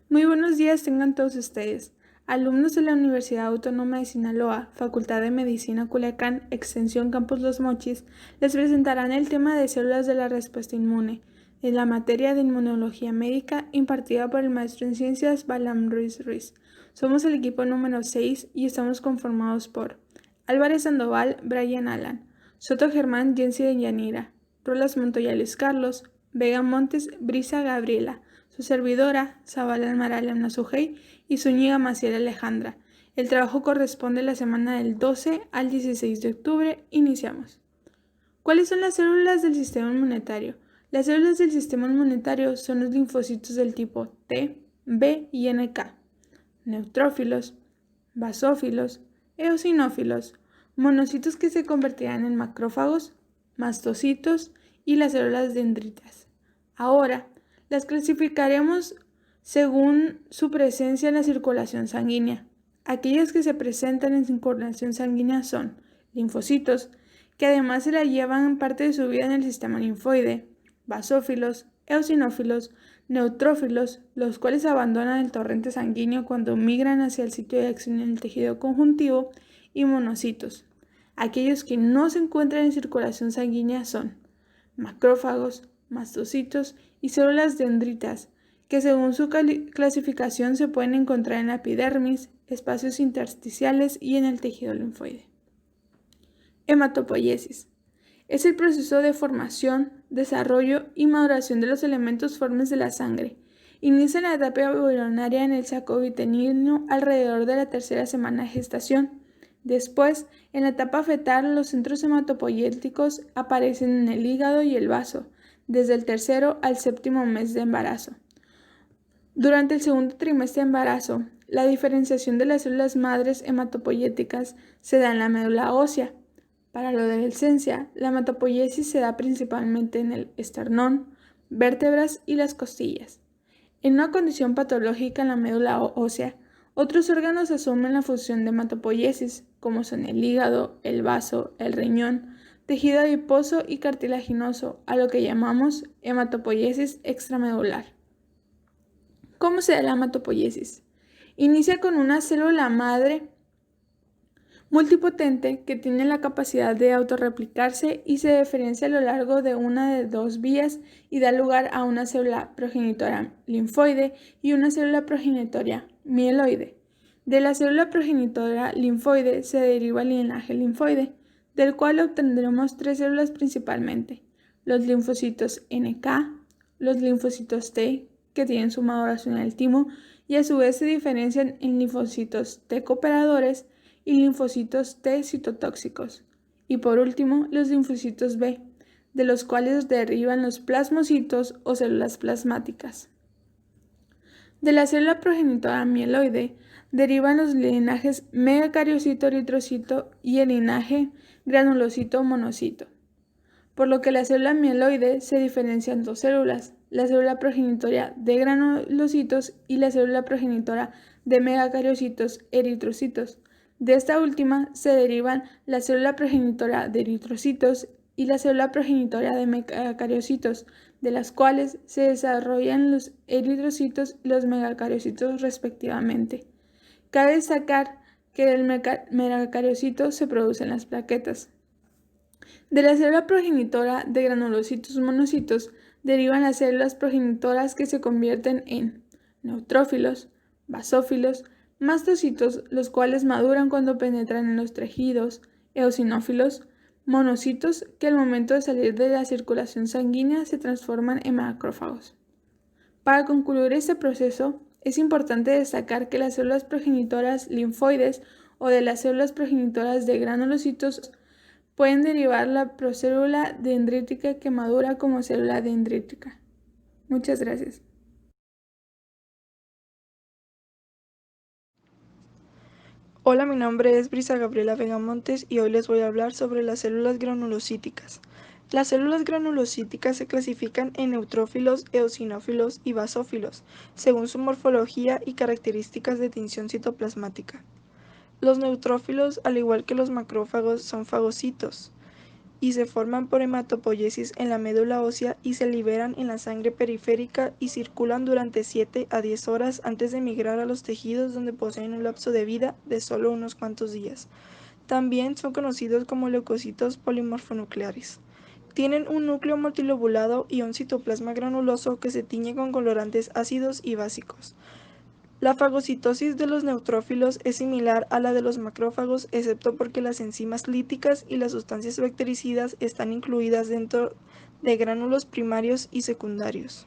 Muy buenos días tengan todos ustedes, alumnos de la Universidad Autónoma de Sinaloa, Facultad de Medicina Culiacán, Extensión Campus Los Mochis, les presentarán el tema de células de la respuesta inmune, en la materia de inmunología médica impartida por el maestro en ciencias Balam Ruiz Ruiz. Somos el equipo número 6 y estamos conformados por Álvarez Sandoval, Brian Alan, Soto Germán, Jensi de Yanira, Rolas Montoya Luis Carlos, Vega Montes, Brisa Gabriela, su servidora, Zabala Almaral Amnasujei y Zúñiga Maciel Alejandra. El trabajo corresponde a la semana del 12 al 16 de octubre. Iniciamos. ¿Cuáles son las células del sistema inmunitario? Las células del sistema inmunitario son los linfocitos del tipo T, B y NK, neutrófilos, basófilos, eosinófilos, monocitos que se convertirán en macrófagos, mastocitos y las células dendritas. Ahora, las clasificaremos según su presencia en la circulación sanguínea. Aquellas que se presentan en circulación sanguínea son linfocitos, que además se la llevan parte de su vida en el sistema linfoide, basófilos, eosinófilos, neutrófilos, los cuales abandonan el torrente sanguíneo cuando migran hacia el sitio de acción en el tejido conjuntivo, y monocitos. Aquellos que no se encuentran en circulación sanguínea son macrófagos, mastocitos y células dendritas, que según su clasificación se pueden encontrar en la epidermis, espacios intersticiales y en el tejido linfoide. Hematopoiesis. Es el proceso de formación, desarrollo y maduración de los elementos formes de la sangre. Inicia en la etapa embrionaria en el saco uterino alrededor de la tercera semana de gestación. Después, en la etapa fetal, los centros hematopoyéticos aparecen en el hígado y el vaso, desde el tercero al séptimo mes de embarazo. Durante el segundo trimestre de embarazo, la diferenciación de las células madres hematopoyéticas se da en la médula ósea. Para la adolescencia, la hematopoiesis se da principalmente en el esternón, vértebras y las costillas. En una condición patológica en la médula ósea, otros órganos asumen la función de hematopoiesis, como son el hígado, el vaso, el riñón, tejido adiposo y cartilaginoso, a lo que llamamos hematopoiesis extramedular. ¿Cómo se da la hematopoiesis? Inicia con una célula madre multipotente que tiene la capacidad de autorreplicarse y se diferencia a lo largo de una de dos vías y da lugar a una célula progenitora linfoide y una célula progenitora mieloide. De la célula progenitora linfoide se deriva el linaje linfoide, del cual obtendremos tres células principalmente: los linfocitos NK, los linfocitos T, que tienen su maduración en el timo y a su vez se diferencian en linfocitos T cooperadores y linfocitos T citotóxicos, y por último los linfocitos B, de los cuales derivan los plasmocitos o células plasmáticas. De la célula progenitora mieloide derivan los linajes megacariocito eritrocito y el linaje granulocito monocito, por lo que la célula mieloide se diferencia en dos células: la célula progenitora de granulocitos y la célula progenitora de megacariocitos eritrocitos. De esta última se derivan la célula progenitora de eritrocitos y la célula progenitora de megacariocitos, de las cuales se desarrollan los eritrocitos y los megacariocitos respectivamente. Cabe destacar que del megacariocito se producen las plaquetas. De la célula progenitora de granulocitos monocitos derivan las células progenitoras que se convierten en neutrófilos, basófilos, mastocitos, los cuales maduran cuando penetran en los tejidos, eosinófilos, monocitos, que al momento de salir de la circulación sanguínea se transforman en macrófagos. Para concluir este proceso, es importante destacar que las células progenitoras linfoides o de las células progenitoras de granulocitos pueden derivar la procélula dendrítica que madura como célula dendrítica. Muchas gracias. Hola, mi nombre es Brisa Gabriela Vega Montes y hoy les voy a hablar sobre las células granulocíticas. Las células granulocíticas se clasifican en neutrófilos, eosinófilos y basófilos, según su morfología y características de tinción citoplasmática. Los neutrófilos, al igual que los macrófagos, son fagocitos. y se forman por hematopoiesis en la médula ósea y se liberan en la sangre periférica y circulan durante 7 a 10 horas antes de migrar a los tejidos donde poseen un lapso de vida de solo unos cuantos días. También son conocidos como leucocitos polimorfonucleares. Tienen un núcleo multilobulado y un citoplasma granuloso que se tiñe con colorantes ácidos y básicos. La fagocitosis de los neutrófilos es similar a la de los macrófagos, excepto porque las enzimas líticas y las sustancias bactericidas están incluidas dentro de gránulos primarios y secundarios.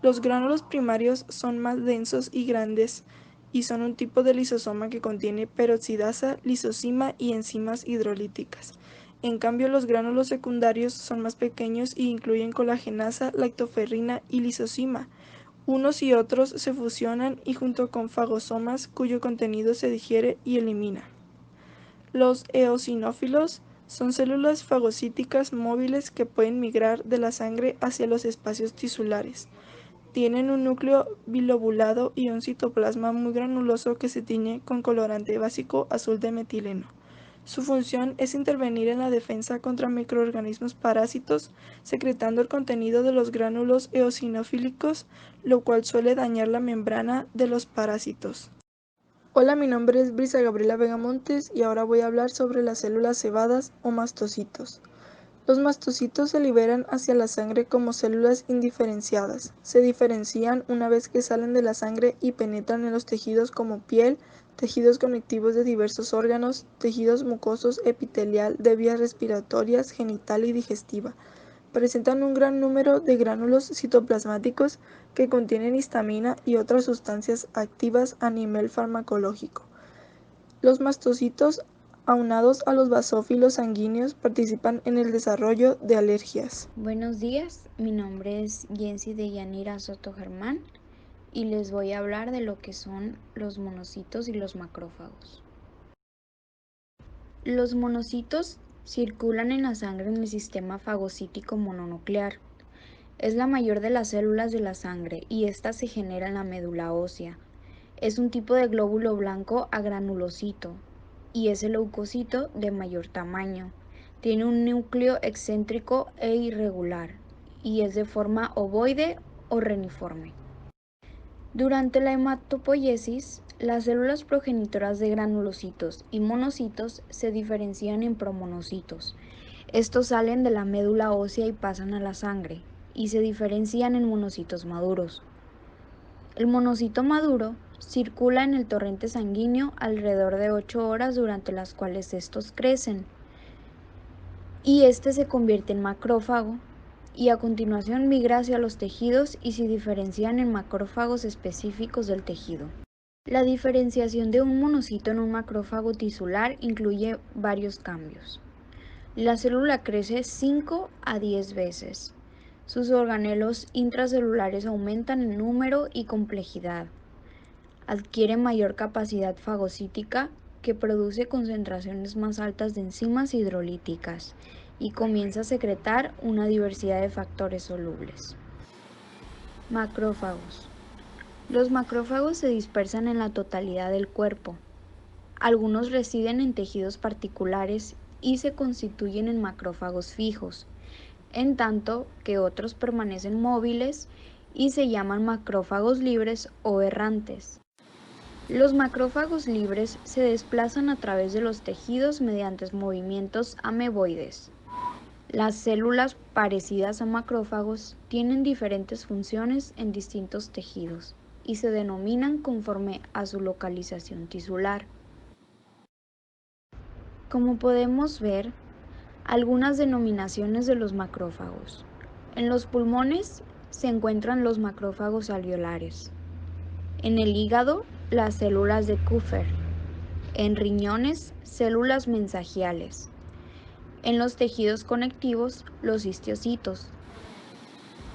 Los gránulos primarios son más densos y grandes y son un tipo de lisosoma que contiene peroxidasa, lisosima y enzimas hidrolíticas. En cambio, los gránulos secundarios son más pequeños y incluyen colagenasa, lactoferrina y lisosima. Unos y otros se fusionan y junto con fagosomas cuyo contenido se digiere y elimina. Los eosinófilos son células fagocíticas móviles que pueden migrar de la sangre hacia los espacios tisulares. Tienen un núcleo bilobulado y un citoplasma muy granuloso que se tiñe con colorante básico azul de metileno. Su función es intervenir en la defensa contra microorganismos parásitos, secretando el contenido de los gránulos eosinofílicos, lo cual suele dañar la membrana de los parásitos. Hola, mi nombre es Brisa Gabriela Vegamontes y ahora voy a hablar sobre las células cebadas o mastocitos. Los mastocitos se liberan hacia la sangre como células indiferenciadas. Se diferencian una vez que salen de la sangre y penetran en los tejidos como piel, tejidos conectivos de diversos órganos, tejidos mucosos epitelial de vías respiratorias, genital y digestiva. Presentan un gran número de gránulos citoplasmáticos que contienen histamina y otras sustancias activas a nivel farmacológico. Los mastocitos, aunados a los basófilos sanguíneos, participan en el desarrollo de alergias. Buenos días, mi nombre es Jensi de Yanira Soto Germán y les voy a hablar de lo que son los monocitos y los macrófagos. Los monocitos circulan en la sangre en el sistema fagocítico mononuclear. Es la mayor de las células de la sangre y esta se genera en la médula ósea. Es un tipo de glóbulo blanco agranulosito y es el leucocito de mayor tamaño. Tiene un núcleo excéntrico e irregular y es de forma ovoide o reniforme. Durante la hematopoiesis, las células progenitoras de granulocitos y monocitos se diferencian en promonocitos. Estos salen de la médula ósea y pasan a la sangre, y se diferencian en monocitos maduros. El monocito maduro circula en el torrente sanguíneo alrededor de 8 horas durante las cuales estos crecen, y este se convierte en macrófago y a continuación migra hacia los tejidos y se diferencian en macrófagos específicos del tejido. La diferenciación de un monocito en un macrófago tisular incluye varios cambios. La célula crece 5 a 10 veces. Sus organelos intracelulares aumentan en número y complejidad. Adquiere mayor capacidad fagocítica que produce concentraciones más altas de enzimas hidrolíticas y comienza a secretar una diversidad de factores solubles. Macrófagos. Los macrófagos se dispersan en la totalidad del cuerpo. Algunos residen en tejidos particulares y se constituyen en macrófagos fijos, en tanto que otros permanecen móviles y se llaman macrófagos libres o errantes. Los macrófagos libres se desplazan a través de los tejidos mediante movimientos ameboides. Las células parecidas a macrófagos tienen diferentes funciones en distintos tejidos y se denominan conforme a su localización tisular. Como podemos ver, algunas denominaciones de los macrófagos. En los pulmones se encuentran los macrófagos alveolares. En el hígado, las células de Kupffer. En riñones, células mensagiales. En los tejidos conectivos, los histiocitos.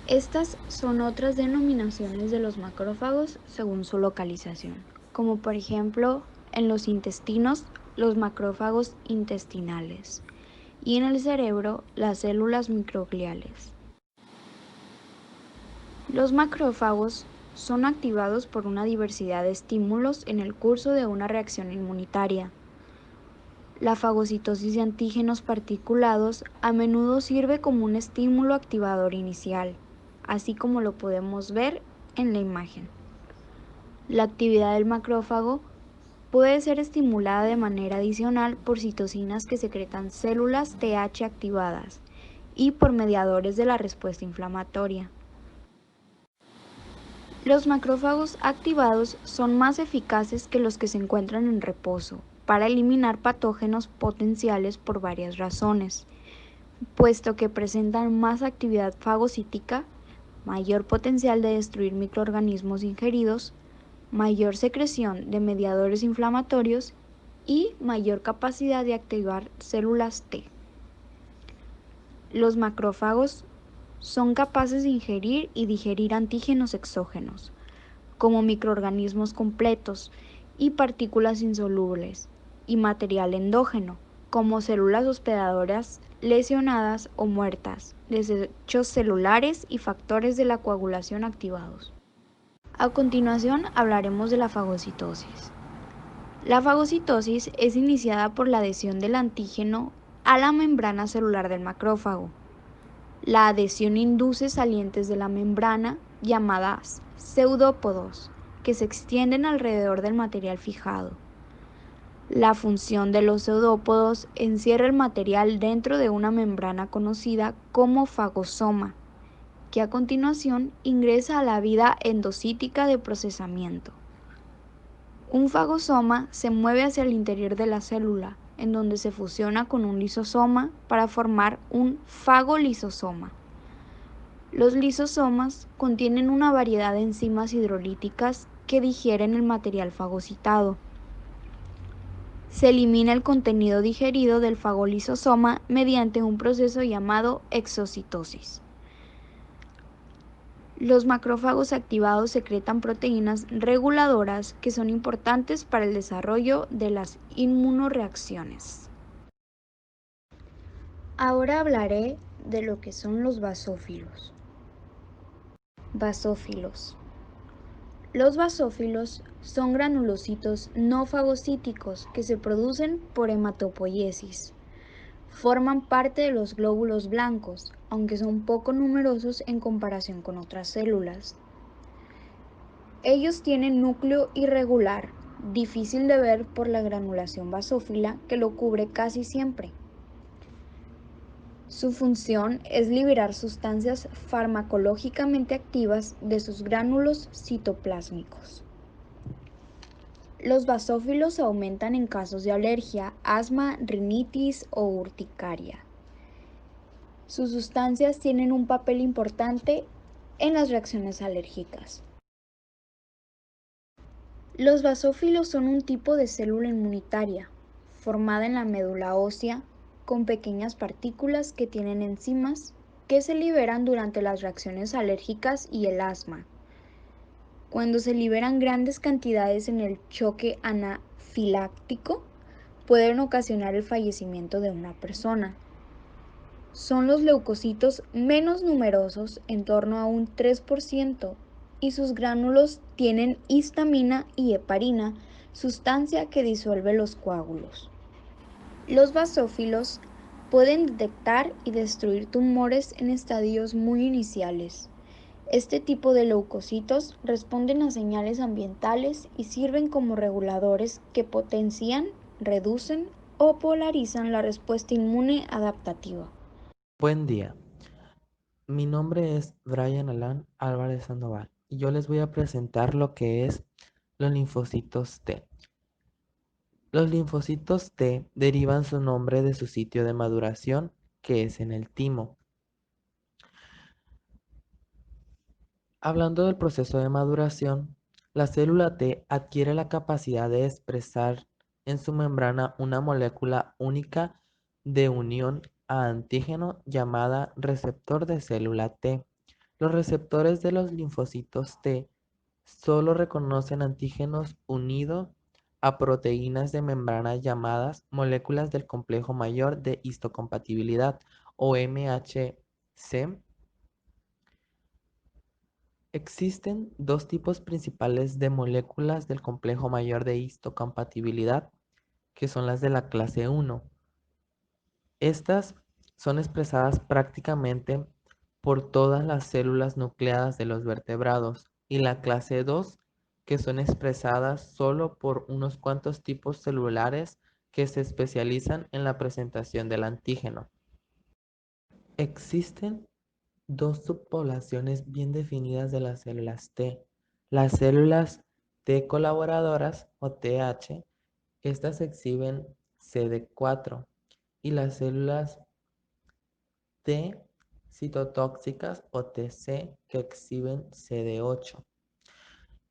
Estas son otras denominaciones de los macrófagos según su localización, como por ejemplo en los intestinos, los macrófagos intestinales, y en el cerebro, las células microgliales. Los macrófagos son activados por una diversidad de estímulos en el curso de una reacción inmunitaria. La fagocitosis de antígenos particulados a menudo sirve como un estímulo activador inicial, así como lo podemos ver en la imagen. La actividad del macrófago puede ser estimulada de manera adicional por citocinas que secretan células TH activadas y por mediadores de la respuesta inflamatoria. Los macrófagos activados son más eficaces que los que se encuentran en reposo para eliminar patógenos potenciales por varias razones, puesto que presentan más actividad fagocítica, mayor potencial de destruir microorganismos ingeridos, mayor secreción de mediadores inflamatorios y mayor capacidad de activar células T. Los macrófagos son capaces de ingerir y digerir antígenos exógenos, como microorganismos completos y partículas insolubles, y material endógeno, como células hospedadoras lesionadas o muertas, desechos celulares y factores de la coagulación activados. A continuación hablaremos de la fagocitosis. La fagocitosis es iniciada por la adhesión del antígeno a la membrana celular del macrófago. La adhesión induce salientes de la membrana llamadas pseudópodos, que se extienden alrededor del material fijado. La función de los pseudópodos encierra el material dentro de una membrana conocida como fagosoma, que a continuación ingresa a la vida endocítica de procesamiento. Un fagosoma se mueve hacia el interior de la célula, en donde se fusiona con un lisosoma para formar un fagolisosoma. Los lisosomas contienen una variedad de enzimas hidrolíticas que digieren el material fagocitado. Se elimina el contenido digerido del fagolisosoma mediante un proceso llamado exocitosis. Los macrófagos activados secretan proteínas reguladoras que son importantes para el desarrollo de las inmunoreacciones. Ahora hablaré de lo que son los basófilos. Basófilos. Los basófilos son granulocitos no fagocíticos que se producen por hematopoiesis. Forman parte de los glóbulos blancos, aunque son poco numerosos en comparación con otras células. Ellos tienen núcleo irregular, difícil de ver por la granulación basófila que lo cubre casi siempre. Su función es liberar sustancias farmacológicamente activas de sus gránulos citoplásmicos. Los basófilos aumentan en casos de alergia, asma, rinitis o urticaria. Sus sustancias tienen un papel importante en las reacciones alérgicas. Los basófilos son un tipo de célula inmunitaria, formada en la médula ósea, con pequeñas partículas que tienen enzimas que se liberan durante las reacciones alérgicas y el asma. Cuando se liberan grandes cantidades en el choque anafiláctico, pueden ocasionar el fallecimiento de una persona. Son los leucocitos menos numerosos, en torno a un 3%, y sus gránulos tienen histamina y heparina, sustancia que disuelve los coágulos. Los basófilos pueden detectar y destruir tumores en estadios muy iniciales. Este tipo de leucocitos responden a señales ambientales y sirven como reguladores que potencian, reducen o polarizan la respuesta inmune adaptativa. Buen día, mi nombre es Brian Alan Álvarez Sandoval y yo les voy a presentar lo que es los linfocitos T. Los linfocitos T derivan su nombre de su sitio de maduración, que es en el timo. Hablando del proceso de maduración, la célula T adquiere la capacidad de expresar en su membrana una molécula única de unión a antígeno llamada receptor de célula T. Los receptores de los linfocitos T solo reconocen antígenos unidos a proteínas de membrana llamadas moléculas del complejo mayor de histocompatibilidad o MHC. Existen dos tipos principales de moléculas del complejo mayor de histocompatibilidad, que son las de la clase 1. Estas son expresadas prácticamente por todas las células nucleadas de los vertebrados, y la clase 2, que son expresadas solo por unos cuantos tipos celulares que se especializan en la presentación del antígeno. Existen dos subpoblaciones bien definidas de las células T. Las células T colaboradoras o TH, estas exhiben CD4, y las células T citotóxicas o TC, que exhiben CD8.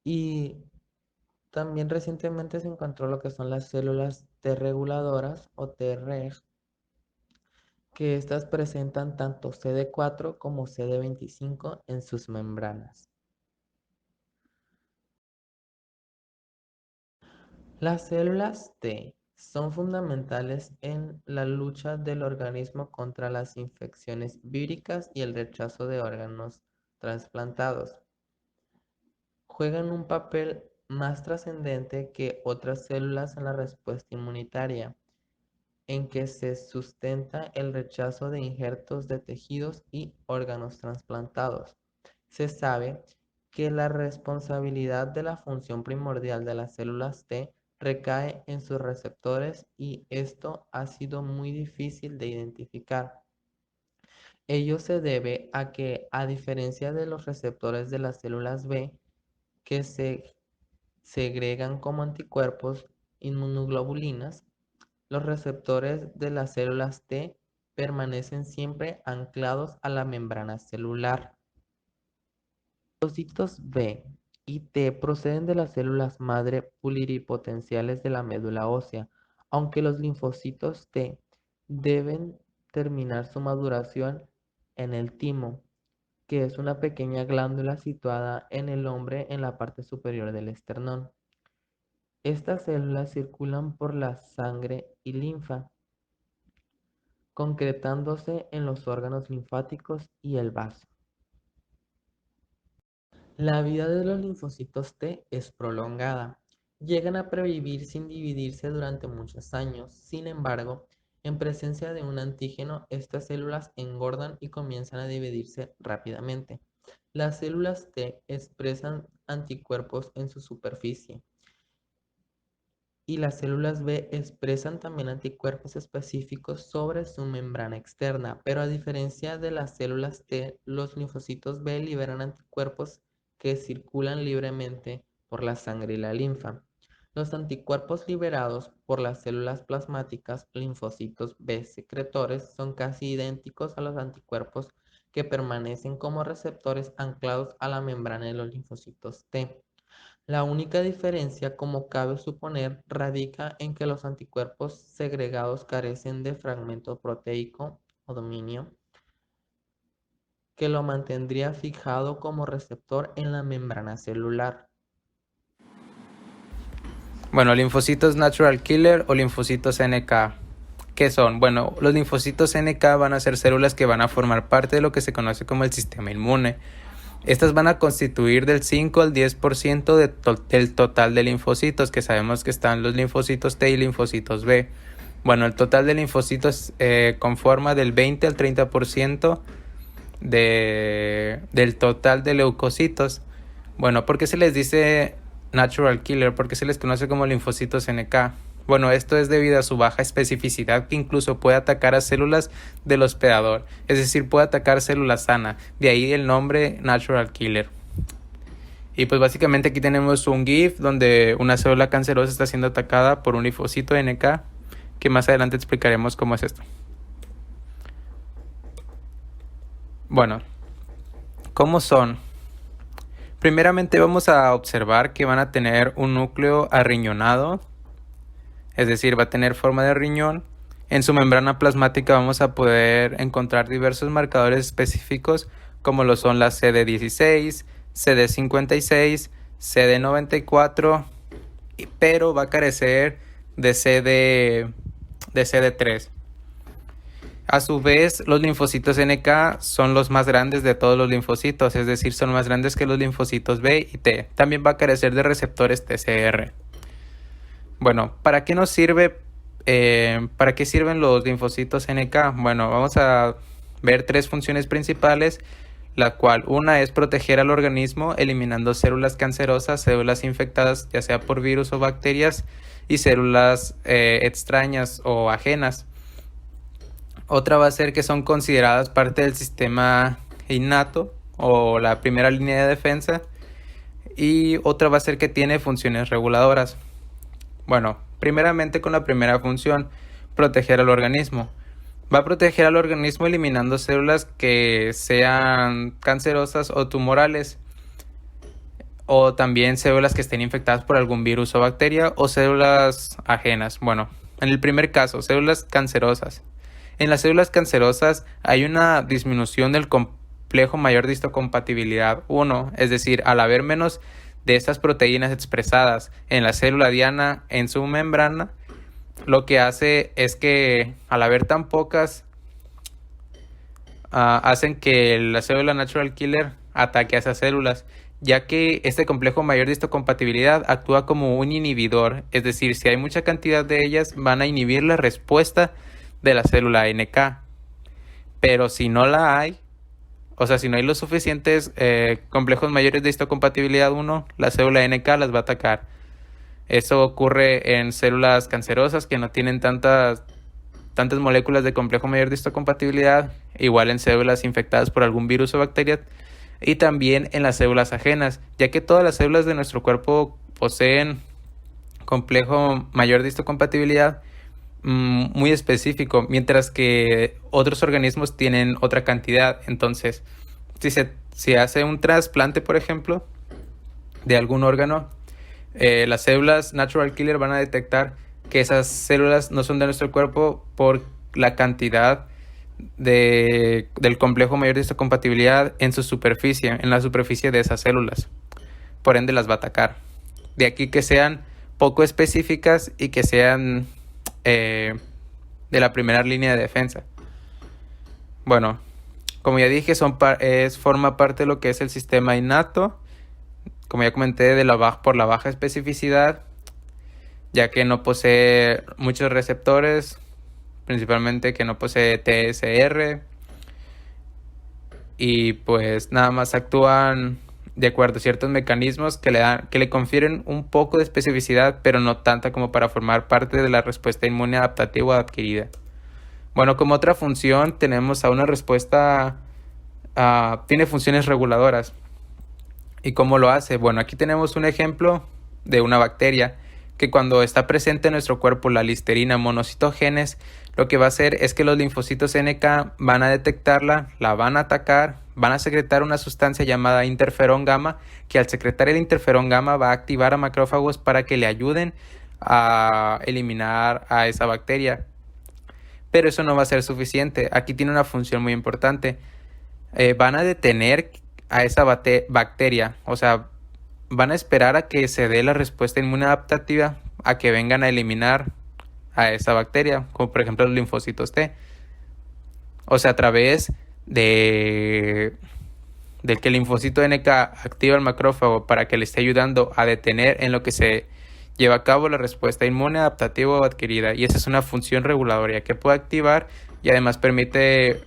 Y también recientemente se encontró lo que son las células T reguladoras o Treg, que estas presentan tanto CD4 como CD25 en sus membranas. Las células T son fundamentales en la lucha del organismo contra las infecciones víricas y el rechazo de órganos trasplantados. Juegan un papel más trascendente que otras células en la respuesta inmunitaria, en que se sustenta el rechazo de injertos de tejidos y órganos trasplantados. Se sabe que la responsabilidad de la función primordial de las células T recae en sus receptores, y esto ha sido muy difícil de identificar. Ello se debe a que, a diferencia de los receptores de las células B, que se segregan como anticuerpos inmunoglobulinas, los receptores de las células T permanecen siempre anclados a la membrana celular. Los linfocitos B y T proceden de las células madre pluripotenciales de la médula ósea, aunque los linfocitos T deben terminar su maduración en el timo, que es una pequeña glándula situada en el hombre en la parte superior del esternón. Estas células circulan por la sangre y linfa, concretándose en los órganos linfáticos y el vaso. La vida de los linfocitos T es prolongada. Llegan a previvir sin dividirse durante muchos años. Sin embargo, en presencia de un antígeno, estas células engordan y comienzan a dividirse rápidamente. Las células T expresan anticuerpos en su superficie, y las células B expresan también anticuerpos específicos sobre su membrana externa, pero a diferencia de las células T, los linfocitos B liberan anticuerpos que circulan libremente por la sangre y la linfa. Los anticuerpos liberados por las células plasmáticas, linfocitos B secretores, son casi idénticos a los anticuerpos que permanecen como receptores anclados a la membrana de los linfocitos T. La única diferencia, como cabe suponer, radica en que los anticuerpos segregados carecen de fragmento proteico o dominio que lo mantendría fijado como receptor en la membrana celular. Bueno, linfocitos natural killer o linfocitos NK. ¿Qué son? Bueno, los linfocitos NK van a ser células que van a formar parte de lo que se conoce como el sistema inmune. Estas van a constituir del 5 al 10% del total de linfocitos, que sabemos que están los linfocitos T y linfocitos B. Bueno, el total de linfocitos conforma del 20 al 30% del total de leucocitos. Bueno, ¿por qué se les dice natural killer? ¿Por qué se les conoce como linfocitos NK? Bueno, esto es debido a su baja especificidad, que incluso puede atacar a células del hospedador, es decir, puede atacar células sanas, de ahí el nombre natural killer. Y pues básicamente aquí tenemos un GIF donde una célula cancerosa está siendo atacada por un linfocito NK, que más adelante explicaremos cómo es esto. Bueno, ¿cómo son? Primeramente vamos a observar que van a tener un núcleo arriñonado, es decir, va a tener forma de riñón. En su membrana plasmática vamos a poder encontrar diversos marcadores específicos, como lo son las CD16, CD56, CD94, pero va a carecer de CD3. A su vez, los linfocitos NK son los más grandes de todos los linfocitos, es decir, son más grandes que los linfocitos B y T. También va a carecer de receptores TCR. Bueno, ¿para qué nos sirve ¿Para qué sirven los linfocitos NK? Bueno, vamos a ver 3 funciones principales, la cual una es proteger al organismo eliminando células cancerosas, células infectadas ya sea por virus o bacterias y células extrañas o ajenas. Otra va a ser que son consideradas parte del sistema innato o la primera línea de defensa, y otra va a ser que tiene funciones reguladoras. Bueno, primeramente con la primera función, proteger al organismo. Va a proteger al organismo eliminando células que sean cancerosas o tumorales, o también células que estén infectadas por algún virus o bacteria, o células ajenas. Bueno, en el primer caso, células cancerosas. En las células cancerosas hay una disminución del complejo mayor de histocompatibilidad 1, es decir, al haber menos de estas proteínas expresadas en la célula diana en su membrana, lo que hace es que al haber tan pocas, hacen que la célula natural killer ataque a esas células, ya que este complejo mayor de histocompatibilidad actúa como un inhibidor, es decir, si hay mucha cantidad de ellas van a inhibir la respuesta de la célula NK, pero si no la hay, o sea, si no hay los suficientes complejos mayores de histocompatibilidad 1, la célula NK las va a atacar. Eso ocurre en células cancerosas que no tienen tantas moléculas de complejo mayor de histocompatibilidad, igual en células infectadas por algún virus o bacteria, y también en las células ajenas, ya que todas las células de nuestro cuerpo poseen complejo mayor de histocompatibilidad muy específico, mientras que otros organismos tienen otra cantidad. Entonces, si hace un trasplante, por ejemplo, de algún órgano, las células natural killer van a detectar que esas células no son de nuestro cuerpo por la cantidad del complejo mayor de histocompatibilidad en su superficie, en la superficie de esas células. Por ende las va a atacar. De aquí que sean poco específicas y que sean de la primera línea de defensa. Bueno, como ya dije, forma parte de lo que es el sistema innato. Como ya comenté, por la baja especificidad, ya que no posee muchos receptores, principalmente que no posee TSR, y pues nada más actúan de acuerdo a ciertos mecanismos que le confieren un poco de especificidad, pero no tanta como para formar parte de la respuesta inmune adaptativa adquirida. Bueno, como otra función tenemos a una respuesta, tiene funciones reguladoras. ¿Y cómo lo hace? Bueno, aquí tenemos un ejemplo de una bacteria que cuando está presente en nuestro cuerpo la Listerina monocytogenes, lo que va a hacer es que los linfocitos NK van a detectarla, la van a atacar, van a secretar una sustancia llamada interferón gamma, que al secretar el interferón gamma va a activar a macrófagos para que le ayuden a eliminar a esa bacteria. Pero eso no va a ser suficiente. Aquí tiene una función muy importante. Van a detener a esa bacteria, o sea, van a esperar a que se dé la respuesta inmune adaptativa, a que vengan a eliminar a esa bacteria, como por ejemplo los linfocitos T. O sea, a través de que el linfocito NK activa el macrófago para que le esté ayudando a detener en lo que se lleva a cabo la respuesta inmune adaptativa o adquirida. Y esa es una función regulatoria que puede activar y además permite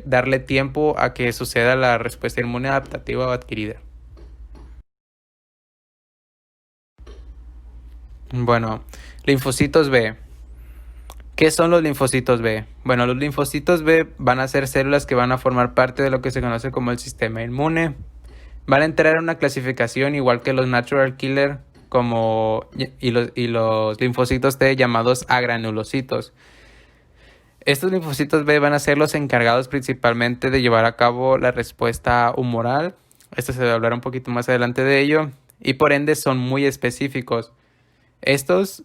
darle tiempo a que suceda la respuesta inmune adaptativa o adquirida. Bueno, linfocitos B. ¿Qué son los linfocitos B? Bueno, los linfocitos B van a ser células que van a formar parte de lo que se conoce como el sistema inmune. Van a entrar en una clasificación igual que los natural killer y los linfocitos T llamados agranulocitos. Estos linfocitos B van a ser los encargados principalmente de llevar a cabo la respuesta humoral. Esto se va a hablar un poquito más adelante de ello. Y por ende son muy específicos. Estos,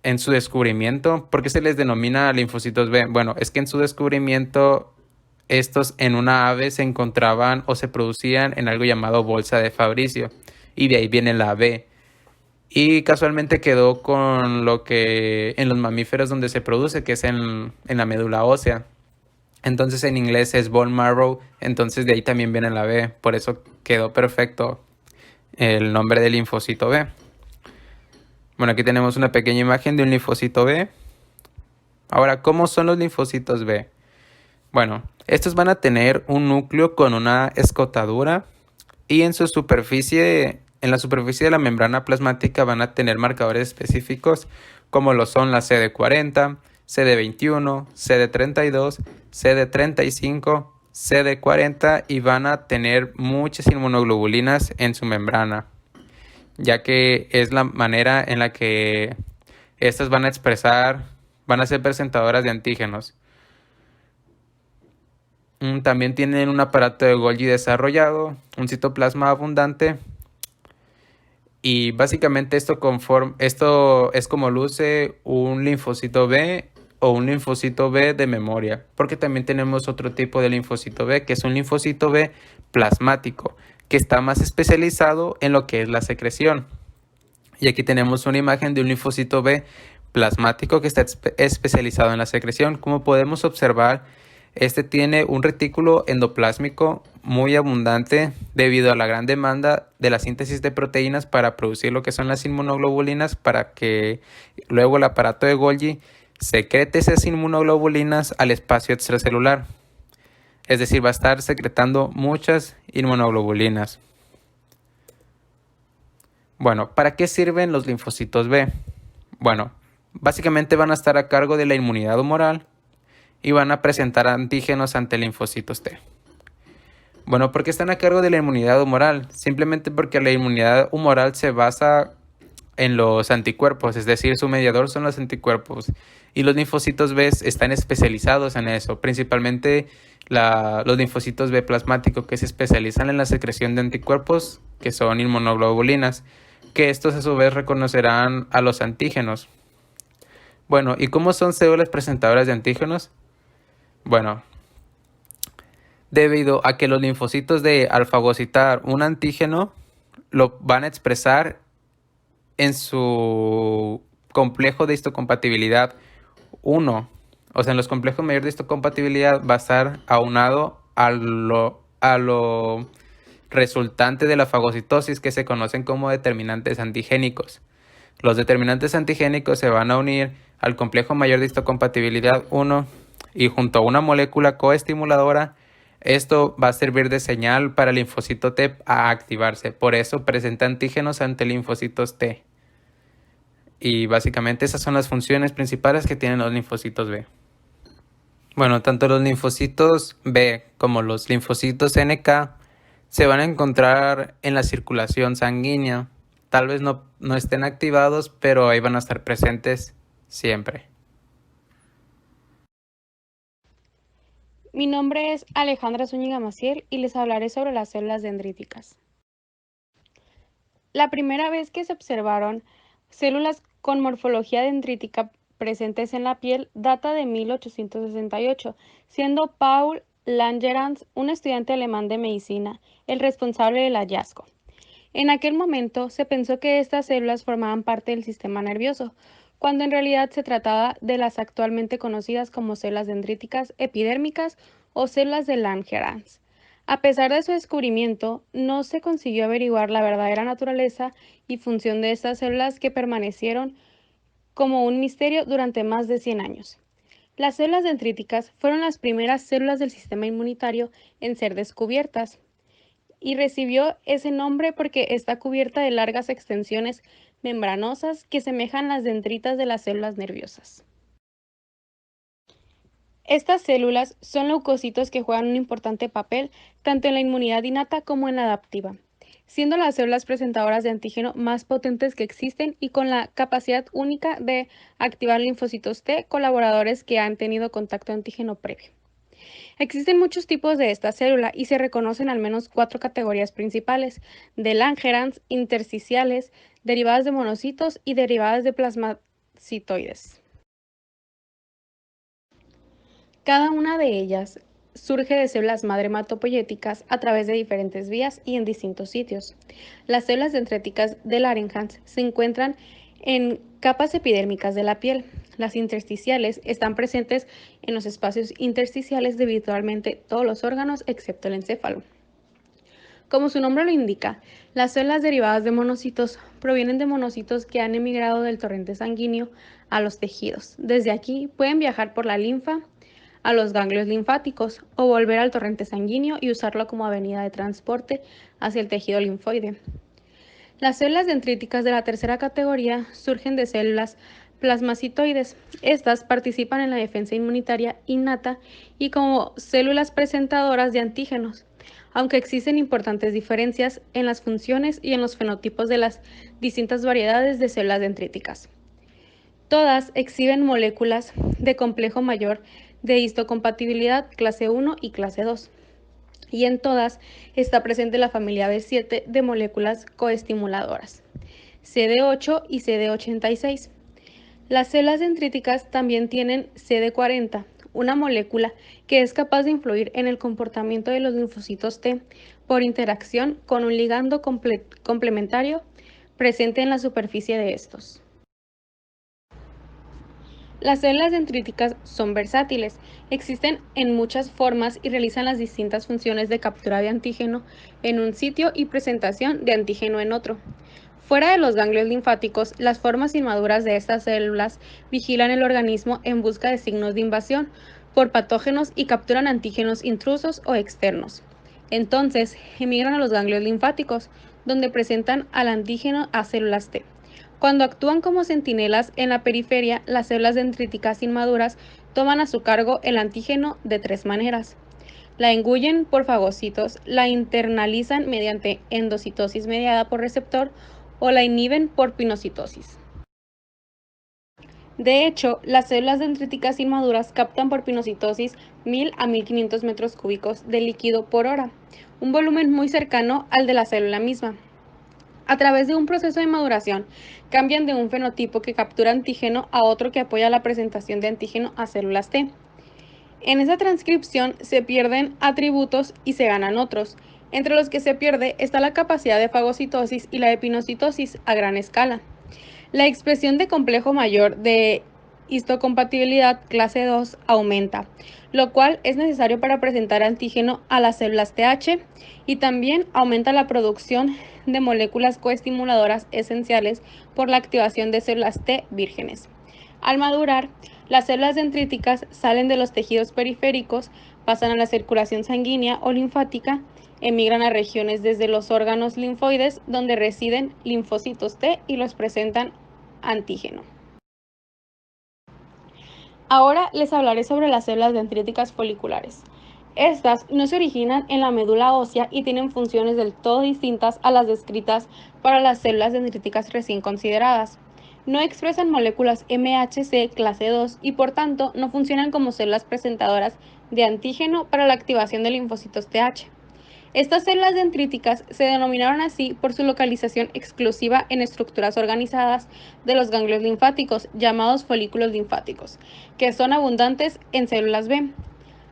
en su descubrimiento, ¿por qué se les denomina linfocitos B? Bueno, es que en su descubrimiento, estos en una ave se encontraban o se producían en algo llamado bolsa de Fabricio. Y de ahí viene la B. Y casualmente quedó con lo que en los mamíferos donde se produce, que es en la médula ósea. Entonces en inglés es bone marrow, entonces de ahí también viene la B. Por eso quedó perfecto el nombre del linfocito B. Bueno, aquí tenemos una pequeña imagen de un linfocito B. Ahora, ¿cómo son los linfocitos B? Bueno, estos van a tener un núcleo con una escotadura y en la superficie de la membrana plasmática van a tener marcadores específicos como lo son la CD40, CD21, CD32, CD35, CD40 y van a tener muchas inmunoglobulinas en su membrana, ya que es la manera en la que estas van a ser presentadoras de antígenos. También tienen un aparato de Golgi desarrollado, un citoplasma abundante y básicamente esto es como luce un linfocito B o un linfocito B de memoria, porque también tenemos otro tipo de linfocito B que es un linfocito B plasmático, que está más especializado en lo que es la secreción. Y aquí tenemos una imagen de un linfocito B plasmático que está especializado en la secreción. Como podemos observar, este tiene un retículo endoplásmico muy abundante debido a la gran demanda de la síntesis de proteínas para producir lo que son las inmunoglobulinas, para que luego el aparato de Golgi secrete esas inmunoglobulinas al espacio extracelular. Es decir, va a estar secretando muchas inmunoglobulinas. Bueno, ¿para qué sirven los linfocitos B? Bueno, básicamente van a estar a cargo de la inmunidad humoral y van a presentar antígenos ante linfocitos T. Bueno, ¿por qué están a cargo de la inmunidad humoral? Simplemente porque la inmunidad humoral se basa en los anticuerpos, es decir, su mediador son los anticuerpos. Y los linfocitos B están especializados en eso, principalmente los linfocitos B plasmáticos que se especializan en la secreción de anticuerpos, que son inmunoglobulinas, que estos a su vez reconocerán a los antígenos. Bueno, ¿y cómo son células presentadoras de antígenos? Bueno, debido a que los linfocitos D al fagocitar un antígeno lo van a expresar en su complejo de histocompatibilidad 1. O sea, en los complejos mayor de histocompatibilidad va a estar aunado a lo resultante de la fagocitosis, que se conocen como determinantes antigénicos. Los determinantes antigénicos se van a unir al complejo mayor de histocompatibilidad 1 y junto a una molécula coestimuladora, esto va a servir de señal para el linfocito T a activarse. Por eso presenta antígenos ante linfocitos T. Y básicamente esas son las funciones principales que tienen los linfocitos B. Bueno, tanto los linfocitos B como los linfocitos NK se van a encontrar en la circulación sanguínea. Tal vez no estén activados, pero ahí van a estar presentes siempre. Mi nombre es Alejandra Zúñiga Maciel y les hablaré sobre las células dendríticas. La primera vez que se observaron células con morfología dendrítica presentes en la piel data de 1868, siendo Paul Langerhans, un estudiante alemán de medicina, el responsable del hallazgo. En aquel momento se pensó que estas células formaban parte del sistema nervioso, cuando en realidad se trataba de las actualmente conocidas como células dendríticas epidérmicas o células de Langerhans. A pesar de su descubrimiento, no se consiguió averiguar la verdadera naturaleza y función de estas células, que permanecieron como un misterio durante más de 100 años. Las células dendríticas fueron las primeras células del sistema inmunitario en ser descubiertas, y recibió ese nombre porque está cubierta de largas extensiones membranosas que semejan las dendritas de las células nerviosas. Estas células son leucocitos que juegan un importante papel tanto en la inmunidad innata como en la adaptiva, siendo las células presentadoras de antígeno más potentes que existen y con la capacidad única de activar linfocitos T colaboradores que han tenido contacto antígeno previo. Existen muchos tipos de esta célula y se reconocen al menos 4 categorías principales: de Langerhans, intersticiales, derivadas de monocitos y derivadas de plasmacitoides. Cada una de ellas surge de células madre hematopoyéticas a través de diferentes vías y en distintos sitios. Las células dendríticas de Langerhans se encuentran en capas epidérmicas de la piel. Las intersticiales están presentes en los espacios intersticiales de virtualmente todos los órganos excepto el encéfalo. Como su nombre lo indica, las células derivadas de monocitos provienen de monocitos que han emigrado del torrente sanguíneo a los tejidos. Desde aquí pueden viajar por la linfa a los ganglios linfáticos o volver al torrente sanguíneo y usarlo como avenida de transporte hacia el tejido linfoide. Las células dendríticas de la tercera categoría surgen de células plasmacitoides. Estas participan en la defensa inmunitaria innata y como células presentadoras de antígenos, aunque existen importantes diferencias en las funciones y en los fenotipos de las distintas variedades de células dendríticas. Todas exhiben moléculas de complejo mayor de histocompatibilidad clase 1 y clase 2. Y en todas está presente la familia B7 de moléculas coestimuladoras, CD8 y CD86. Las células dendríticas también tienen CD40, una molécula que es capaz de influir en el comportamiento de los linfocitos T por interacción con un ligando complementario presente en la superficie de estos. Las células dendríticas son versátiles, existen en muchas formas y realizan las distintas funciones de captura de antígeno en un sitio y presentación de antígeno en otro. Fuera de los ganglios linfáticos, las formas inmaduras de estas células vigilan el organismo en busca de signos de invasión por patógenos y capturan antígenos intrusos o externos. Entonces, emigran a los ganglios linfáticos, donde presentan al antígeno a células T. Cuando actúan como centinelas en la periferia, las células dendríticas inmaduras toman a su cargo el antígeno de tres maneras. La engullen por fagocitos, la internalizan mediante endocitosis mediada por receptor o la inhiben por pinocitosis. De hecho, las células dendríticas inmaduras captan por pinocitosis 1000 a 1500 metros cúbicos de líquido por hora, un volumen muy cercano al de la célula misma. A través de un proceso de maduración, cambian de un fenotipo que captura antígeno a otro que apoya la presentación de antígeno a células T. En esa transcripción se pierden atributos y se ganan otros. Entre los que se pierde está la capacidad de fagocitosis y la de pinocitosis a gran escala. La expresión de complejo mayor de histocompatibilidad clase 2 aumenta, lo cual es necesario para presentar antígeno a las células TH y también aumenta la producción de moléculas coestimuladoras esenciales por la activación de células T vírgenes. Al madurar, las células dendríticas salen de los tejidos periféricos, pasan a la circulación sanguínea o linfática, emigran a regiones desde los órganos linfoides donde residen linfocitos T y los presentan antígeno. Ahora les hablaré sobre las células dendríticas foliculares. Estas no se originan en la médula ósea y tienen funciones del todo distintas a las descritas para las células dendríticas recién consideradas. No expresan moléculas MHC clase 2 y por tanto no funcionan como células presentadoras de antígeno para la activación de linfocitos TH. Estas células dendríticas se denominaron así por su localización exclusiva en estructuras organizadas de los ganglios linfáticos, llamados folículos linfáticos, que son abundantes en células B.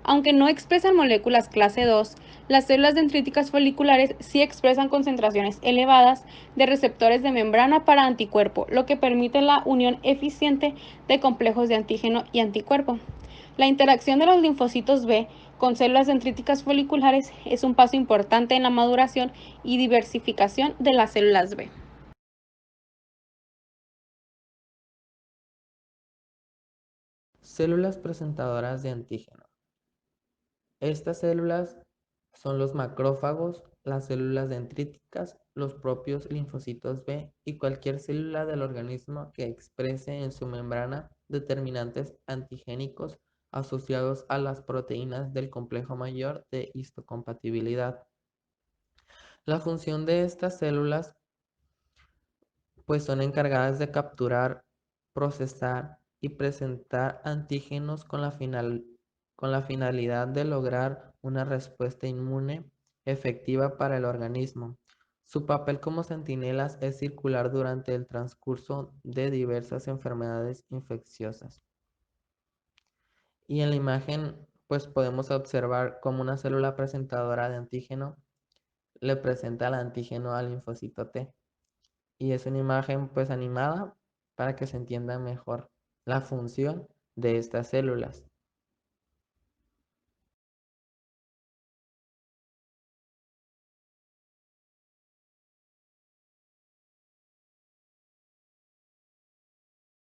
Aunque no expresan moléculas clase 2, las células dendríticas foliculares sí expresan concentraciones elevadas de receptores de membrana para anticuerpo, lo que permite la unión eficiente de complejos de antígeno y anticuerpo. La interacción de los linfocitos B con células dendríticas foliculares es un paso importante en la maduración y diversificación de las células B. Células presentadoras de antígeno. Estas células son los macrófagos, las células dendríticas, los propios linfocitos B y cualquier célula del organismo que exprese en su membrana determinantes antigénicos asociados a las proteínas del complejo mayor de histocompatibilidad. La función de estas células pues son encargadas de capturar, procesar y presentar antígenos con la finalidad de lograr una respuesta inmune efectiva para el organismo. Su papel como centinelas es circular durante el transcurso de diversas enfermedades infecciosas. Y en la imagen, pues podemos observar cómo una célula presentadora de antígeno le presenta el antígeno al linfocito T. Y es una imagen pues animada para que se entienda mejor la función de estas células.